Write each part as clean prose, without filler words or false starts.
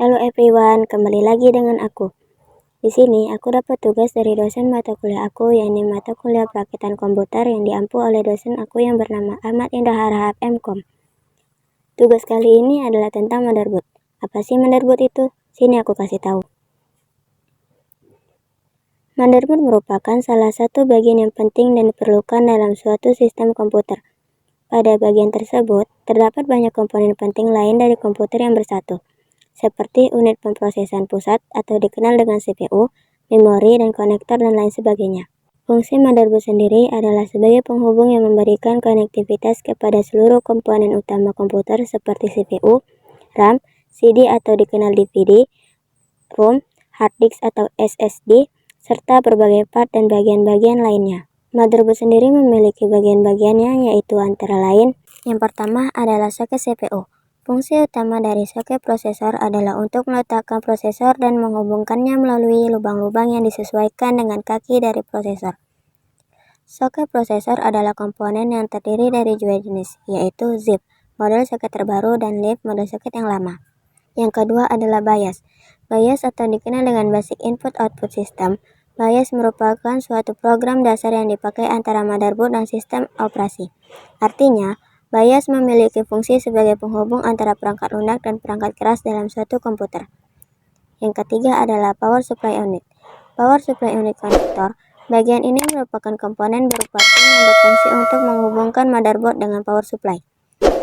Halo everyone, kembali lagi dengan aku. Di sini aku dapat tugas dari dosen mata kuliah aku, yakni mata kuliah perakitan komputer yang diampu oleh dosen aku yang bernama Ahmad Indah Harahap MKom. Tugas kali ini adalah tentang motherboard. Apa sih motherboard itu? Sini aku kasih tahu. Motherboard merupakan salah satu bagian yang penting dan diperlukan dalam suatu sistem komputer. Pada bagian tersebut, terdapat banyak komponen penting lain dari komputer yang bersatu, seperti unit pemrosesan pusat atau dikenal dengan CPU, memori, dan konektor, dan lain sebagainya. Fungsi motherboard sendiri adalah sebagai penghubung yang memberikan konektivitas kepada seluruh komponen utama komputer seperti CPU, RAM, CD atau dikenal DVD, ROM, hard disk atau SSD, serta berbagai part dan bagian-bagian lainnya. Motherboard sendiri memiliki bagian-bagiannya, yaitu antara lain, yang pertama adalah soket CPU. Fungsi utama dari soket prosesor adalah untuk meletakkan prosesor dan menghubungkannya melalui lubang-lubang yang disesuaikan dengan kaki dari prosesor. Soket prosesor adalah komponen yang terdiri dari dua jenis, yaitu ZIP, model soket terbaru, dan LIP, model soket yang lama. Yang kedua adalah BIOS. BIOS atau dikenal dengan Basic Input Output System. BIOS merupakan suatu program dasar yang dipakai antara motherboard dan sistem operasi. Artinya, BIOS memiliki fungsi sebagai penghubung antara perangkat lunak dan perangkat keras dalam suatu komputer. Yang ketiga adalah Power Supply Unit. Power Supply Unit konektor. Bagian ini merupakan komponen berupa pin yang berfungsi untuk menghubungkan motherboard dengan power supply.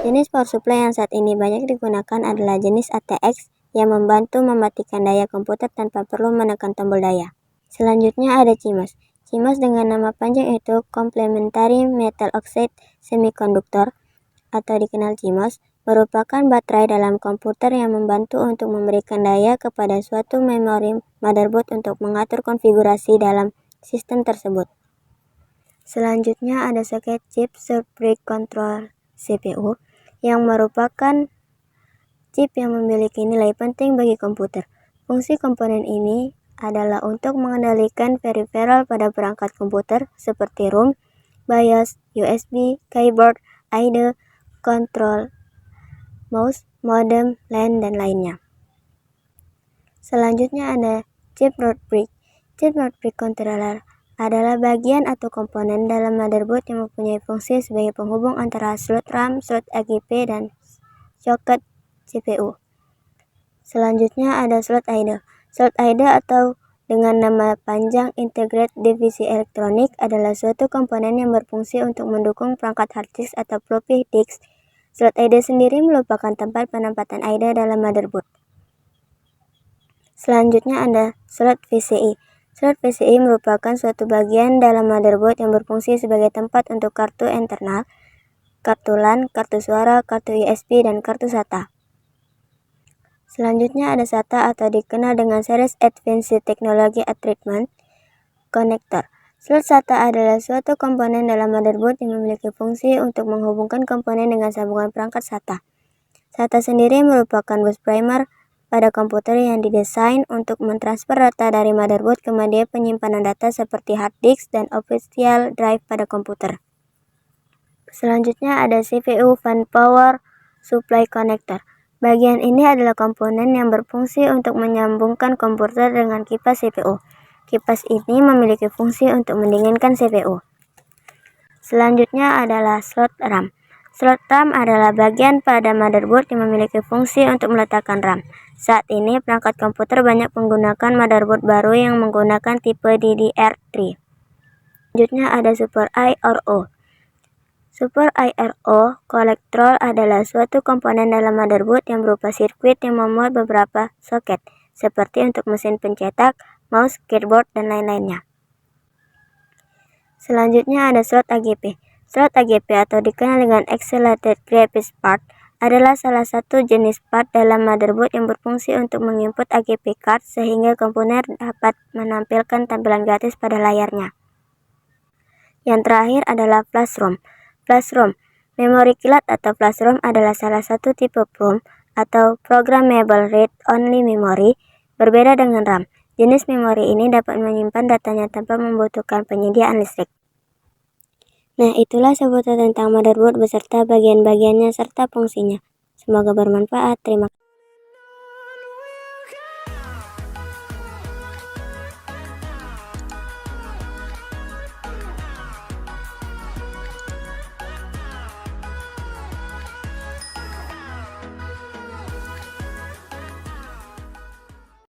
Jenis power supply yang saat ini banyak digunakan adalah jenis ATX yang membantu mematikan daya komputer tanpa perlu menekan tombol daya. Selanjutnya ada CMOS. CMOS dengan nama panjang itu Complementary Metal Oxide Semiconductor atau dikenal CMOS, merupakan baterai dalam komputer yang membantu untuk memberikan daya kepada suatu memori motherboard untuk mengatur konfigurasi dalam sistem tersebut. Selanjutnya ada soket chip Circuit Control CPU yang merupakan chip yang memiliki nilai penting bagi komputer. Fungsi komponen ini adalah untuk mengendalikan peripheral pada perangkat komputer seperti ROM, BIOS, USB, keyboard, IDE, kontrol, mouse, modem, LAN, dan lainnya. Selanjutnya ada chip root brick. Chip root brick controller adalah bagian atau komponen dalam motherboard yang mempunyai fungsi sebagai penghubung antara slot RAM, slot AGP, dan soket CPU. Selanjutnya ada slot IDE. Slot IDE atau dengan nama panjang Integrated Divisi Elektronik adalah suatu komponen yang berfungsi untuk mendukung perangkat hard disk atau floppy disk. Slot IDE sendiri merupakan tempat penempatan IDE dalam motherboard. Selanjutnya ada slot PCI. Slot PCI merupakan suatu bagian dalam motherboard yang berfungsi sebagai tempat untuk kartu internal, kartu LAN, kartu suara, kartu USB, dan kartu SATA. Selanjutnya ada SATA atau dikenal dengan Series Advanced Technology Treatment Connector. Slot SATA adalah suatu komponen dalam motherboard yang memiliki fungsi untuk menghubungkan komponen dengan sambungan perangkat SATA. SATA sendiri merupakan bus primer pada komputer yang didesain untuk mentransfer data dari motherboard ke media penyimpanan data seperti hard disk dan official drive pada komputer. Selanjutnya ada CPU Fan Power Supply Connector. Bagian ini adalah komponen yang berfungsi untuk menyambungkan komputer dengan kipas CPU. Kipas ini memiliki fungsi untuk mendinginkan CPU. Selanjutnya adalah slot RAM. Slot RAM adalah bagian pada motherboard yang memiliki fungsi untuk meletakkan RAM. Saat ini perangkat komputer banyak menggunakan motherboard baru yang menggunakan tipe DDR3. Selanjutnya ada Super I/O. Super I/O Collector adalah suatu komponen dalam motherboard yang berupa sirkuit yang memuat beberapa soket, seperti untuk mesin pencetak, mouse, keyboard, dan lain-lainnya. Selanjutnya ada slot AGP. Slot AGP atau dikenal dengan Accelerated Graphics Part adalah salah satu jenis part dalam motherboard yang berfungsi untuk menginput AGP card sehingga komponer dapat menampilkan tampilan gratis pada layarnya. Yang terakhir adalah flash ROM. Flash ROM, memori kilat atau flash ROM adalah salah satu tipe PROM atau Programmable Read Only Memory, berbeda dengan RAM. Jenis memori ini dapat menyimpan datanya tanpa membutuhkan penyediaan listrik. Nah, itulah sebutan tentang motherboard beserta bagian-bagiannya serta fungsinya. Semoga bermanfaat. Terima kasih.